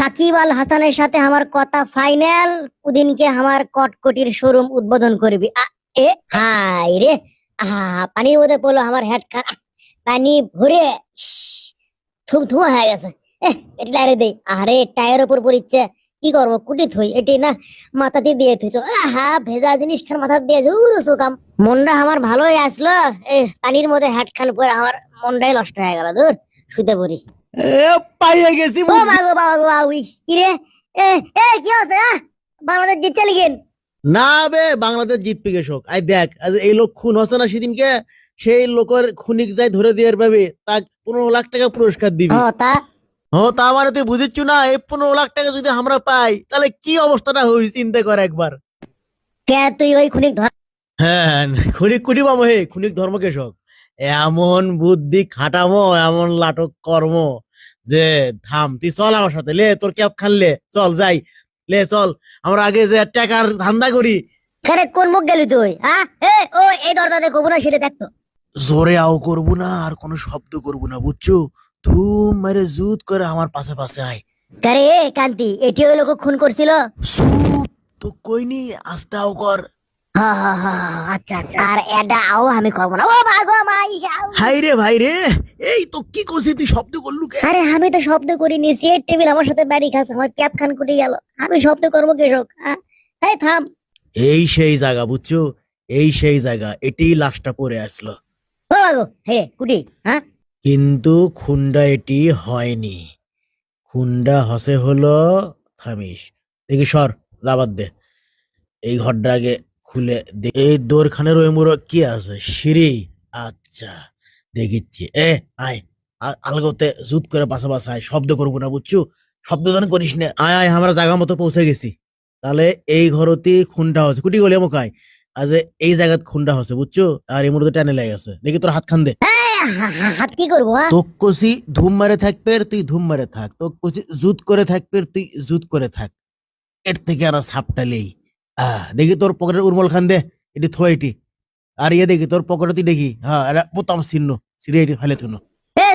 সাকিব আল হাসানের সাথে আমার কথা ফাইনাল। ওদিনকে আমার কটকটির শোরুম উদ্বোধন করবি। এ হাই রে, পানির মধ্যে পড়লো আমার হেড খান, পানি ভরে থুমথুমা হয়ে গেছে। এটা লাইরে দেই। আরে টায়ার উপর পড়িচ্ছে, কি করবো? কুটি থই এটি না, মাথাতে দিয়ে থইছো। ভেজা জিনিস খান মাথা দিয়ে ঝুরু সুকাম। মনটা আমার ভালোই আসলো, পানির মধ্যে হেড খান পরে আমার মনটাই নষ্ট হয়ে গেল। দূর, শুতে পড়ি। পাইয়া গেছি ও মাগো বাবা গো উই কি রে? এ এ কি হচ্ছে? বাংলাদেশ জিতছে লিখেন। না বে, বাংলাদেশ জিতবে কৃষক। আই দেখ, আজ এই লোক খুন হচ্ছে না সেদিনকে, সেই লোকের খুনিক যাই ধরে দিয়ে পাবে, তাক 15 লাখ টাকা পুরস্কার দিবি। তা তা মানে তুই বুঝিচ্ছু না, এই 15 লাখ টাকা যদি আমরা পাই তাহলে কি অবস্থাটা হই চিন্তা কর একবার। কে তুই ওই খুনিক ধর? হ্যাঁ, খুনিক কুটি মামো, হে খুনিক ধর্ম কৃষক। এমন বুদ্ধি খাটামো, এমন লাটক কর্ম যে থাম, তুই চল আমার সাথে, লে তোর ক্যাব খানলে চল যাই, লে চল আমরা আগে যে টাকার ধান্দা করি। কেরে কোন মুখ গেলি তুই? ও এই দরজা দেখো না, সেটা দেখতো। জোরে আও করবো না, আর কোনো শব্দ করবো না, বুঝছো? ধুম মেরে জুত করে আমার পাশে পাশে আয়। আরে কান্তি, এটি ওই লোক খুন করছিল। চুপ তো কইনি, আস্তে আও কর। আচ্ছা আচ্ছা, আর এটা আও আমি করবো না। ও মাগো মা, হাই রে ভাই রে, এই তো কি করছিস তুই, শব্দ করলু কে? আরে আমি তো শব্দ করিনি, চেয়ার টেবিল আমার সাথে বাড়ি খাচ্ছে, আমার ক্যাপ খান কুটি গেল, আমি শব্দ করবো কৃষক? এই থাম। এই সেই জায়গা, বুঝছো? এই সেই জায়গা, এটাই লাশটা পড়ে আসলো। ও মাগো হে কুটি। কিন্তু খুনটা এটি হয়নি, খুনটা হসে হলো, থামিস, দেখি সর, লাবাদ দে। এই ঘরটা আগে খুলে দে। এই দোরখানের ওই মুড়ো কি আছে? সিঁড়ি? আচ্ছা, দেখিচ্ছি। আয়, আলগোতে জুত করে বাসা বাসায়, শব্দ করবো না, বুঝছো? শব্দ যেন করিস না। আয় আয়, আমরা জায়গা মতো পৌঁছে গেছি। তাহলে এই ঘরতি খুনটা হচ্ছে, কুটি গলি আমাকে আয়। আজ এই জায়গাত খুনটা হচ্ছে, বুঝছো? আর এই মুহূর্তে টানে লেগে গেছে, দেখি তোর হাত খান দে। হাত কি করবো? তোক কষি ধুম মারে থাকবে, তুই ধুম মারে থাক। তোক কষি জুত করে থাকবে, তুই জুত করে থাক। এর থেকে আর সাপটালেই দেখি তোর পকেটের উর্মল খান দে, এটি থো এটি। আর ইয়ে দেখি তোর পকেটে, তুই দেখি, হ্যাঁ এটা বোতাম চিহ্ন, সিরে এটি ফেলে থুনো।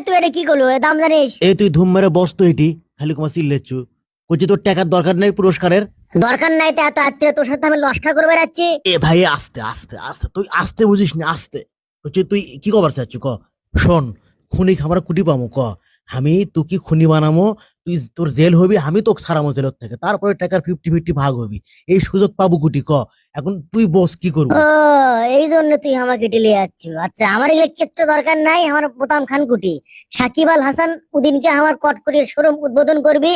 তুই এটা কি করলো? দাম জানিস? এই তুই ধুম মেরে বস তো এটি, খালি তোমার চিল্লেচ্ছু। কইছি তোর টাকার দরকার নেই পুরস্কারের। দরকার নাই তো এত আত্মীয় তোর সাথে আমি লস্কা করে বেড়াচ্ছি। এ ভাই, আস্তে আস্তে আস্তে, তুই আস্তে বুঝিস না, আস্তে। কইছি তুই কি কবার চাচ্ছু ক? শোন, খুনি খাবার কুটি পামো ক? আমি তুই খুনি বানামো, তুই তোর জেল হবি, আমি তোকে ছাড়ামো জেলের থেকে, তারপরে টাকার 50-50 ভাগ হবি। এই সুযোগ পাবো কুটি ক? এখন তুই বস কি করবি? ও, এই জন্য তুই আমাকে টেলে যাচ্ছ? আচ্ছা, আমার এগুলো কিচ্ছু দরকার নাই। আমার বোতাম খান কুটি। সাকিব আল হাসান ওদিনকে আমার কটকটির শোরুম উদ্বোধন করবি।